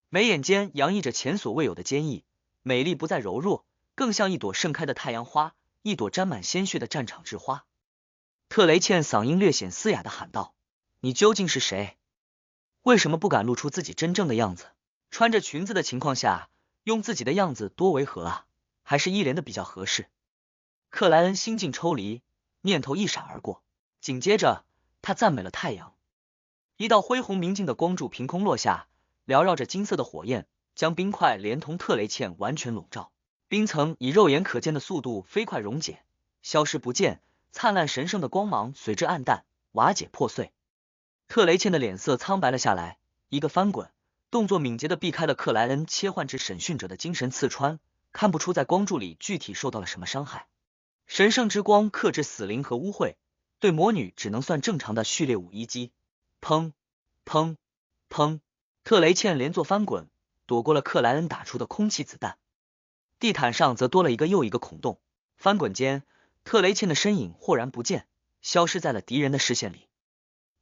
眉眼间洋溢着前所未有的坚毅，美丽不再柔弱，更像一朵盛开的太阳花，一朵沾满鲜血的战场之花。特雷茜嗓音略显嘶哑的喊道：“你究竟是谁？为什么不敢露出自己真正的样子？穿着裙子的情况下，用自己的样子多违和啊，还是伊莲的比较合适。”克莱恩心境抽离，念头一闪而过，紧接着他赞美了太阳。一道恢宏明净的光柱凭空落下，缭绕着金色的火焰，将冰块连同特雷茜完全笼罩。冰层以肉眼可见的速度飞快溶解，消失不见，灿烂神圣的光芒随之暗淡，瓦解破碎。特雷茜的脸色苍白了下来，一个翻滚，动作敏捷地避开了克莱恩切换至审讯者的精神刺穿，看不出在光柱里具体受到了什么伤害。神圣之光克制死灵和污秽，对魔女只能算正常的序列5一击。砰砰砰，特雷茜连做翻滚，躲过了克莱恩打出的空气子弹。地毯上则多了一个又一个孔洞，翻滚间，特雷茜的身影豁然不见，消失在了敌人的视线里。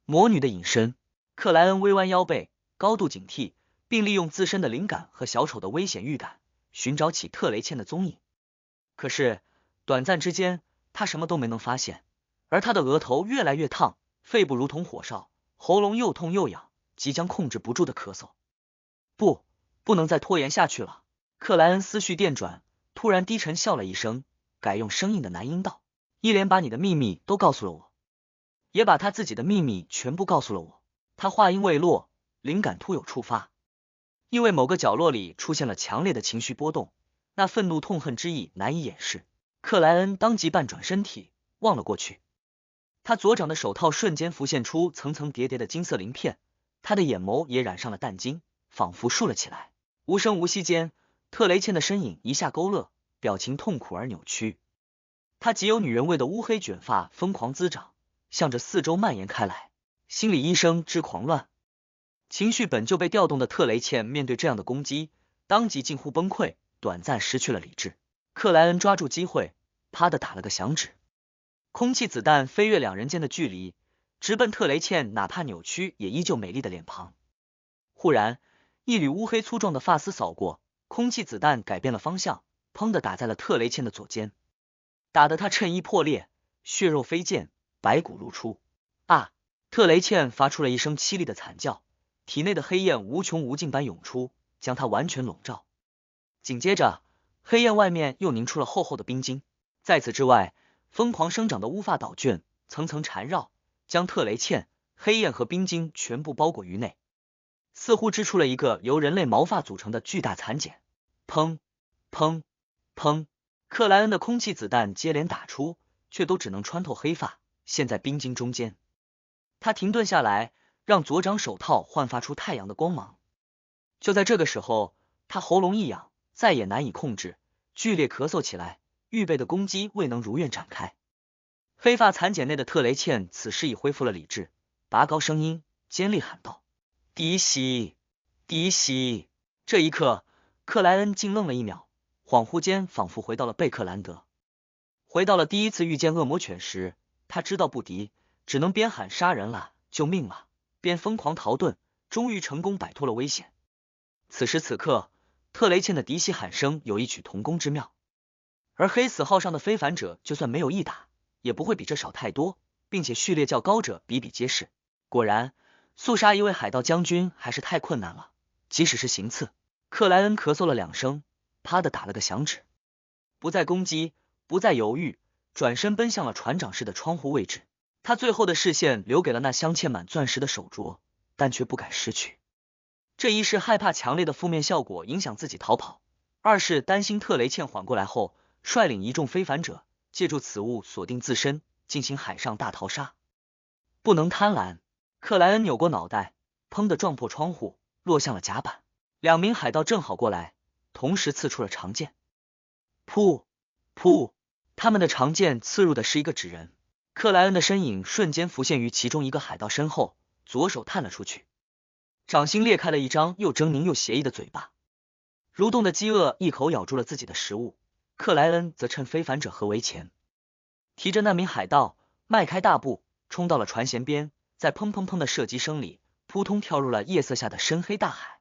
魔女的隐身。克莱恩微弯腰背，高度警惕，并利用自身的灵感和小丑的危险预感，寻找起特雷茜的踪影。可是短暂之间，他什么都没能发现，而他的额头越来越烫，肺部如同火烧，喉咙又痛又痒，即将控制不住的咳嗽。不能再拖延下去了。克莱恩思绪电转，突然低沉笑了一声，改用生硬的男音道：伊莲把你的秘密都告诉了我，也把他自己的秘密全部告诉了我。他话音未落，灵感突有触发，因为某个角落里出现了强烈的情绪波动，那愤怒痛恨之意难以掩饰。克莱恩当即半转身体，望了过去。他左掌的手套瞬间浮现出层层叠叠的金色鳞片，他的眼眸也染上了淡金，仿佛竖了起来。无声无息间，特雷茜的身影一下勾勒，表情痛苦而扭曲。她极有女人味的乌黑卷发疯狂滋长，向着四周蔓延开来。心理医生之狂乱，情绪本就被调动的特雷茜面对这样的攻击，当即近乎崩溃，短暂失去了理智。克莱恩抓住机会，啪的打了个响指，空气子弹飞越两人间的距离，直奔特雷茜哪怕扭曲也依旧美丽的脸庞。忽然，一缕乌黑粗壮的发丝扫过，空气子弹改变了方向，砰的打在了特雷茜的左肩，打得他衬衣破裂，血肉飞溅，白骨露出。啊！特雷茜发出了一声凄厉的惨叫，体内的黑焰无穷无尽般涌出，将他完全笼罩。紧接着，黑焰外面又凝出了厚厚的冰晶。在此之外，疯狂生长的乌发岛卷层层缠绕，将特雷茜、黑焰和冰晶全部包裹于内，似乎织出了一个由人类毛发组成的巨大蚕茧。砰砰砰！克莱恩的空气子弹接连打出，却都只能穿透黑发，陷在冰晶中间。他停顿下来，让左掌手套焕发出太阳的光芒。就在这个时候，他喉咙一痒，再也难以控制，剧烈咳嗽起来，预备的攻击未能如愿展开。黑发蚕茧内的特雷茜此时已恢复了理智，拔高声音，尖利喊道：迪西，迪西！这一刻，克莱恩竟愣了一秒，恍惚间仿佛回到了贝克兰德，回到了第一次遇见恶魔犬时，他知道不敌，只能边喊杀人了，救命了，边疯狂逃遁，终于成功摆脱了危险。此时此刻，特雷茜的迪西喊声有异曲同工之妙，而黑死号上的非凡者就算没有一打，也不会比这少太多，并且序列较高者比比皆是。果然，速杀一位海盗将军还是太困难了，即使是行刺。克莱恩咳嗽了两声，啪的打了个响指，不再攻击，不再犹豫，转身奔向了船长室的窗户位置。他最后的视线留给了那镶嵌满钻石的手镯，但却不敢失去。这一是害怕强烈的负面效果影响自己逃跑，二是担心特雷茜缓过来后，率领一众非凡者，借助此物锁定自身，进行海上大逃杀。不能贪婪！克莱恩扭过脑袋，砰的撞破窗户，落向了甲板。两名海盗正好过来，同时刺出了长剑。噗噗！他们的长剑刺入的是一个纸人。克莱恩的身影瞬间浮现于其中一个海盗身后，左手探了出去，掌心裂开了一张又狰狞又邪异的嘴巴。蠕动的饥饿一口咬住了自己的食物，克莱恩则趁非凡者合围前，提着那名海盗，迈开大步，冲到了船舷边，在砰砰砰的射击声里，扑通跳入了夜色下的深黑大海。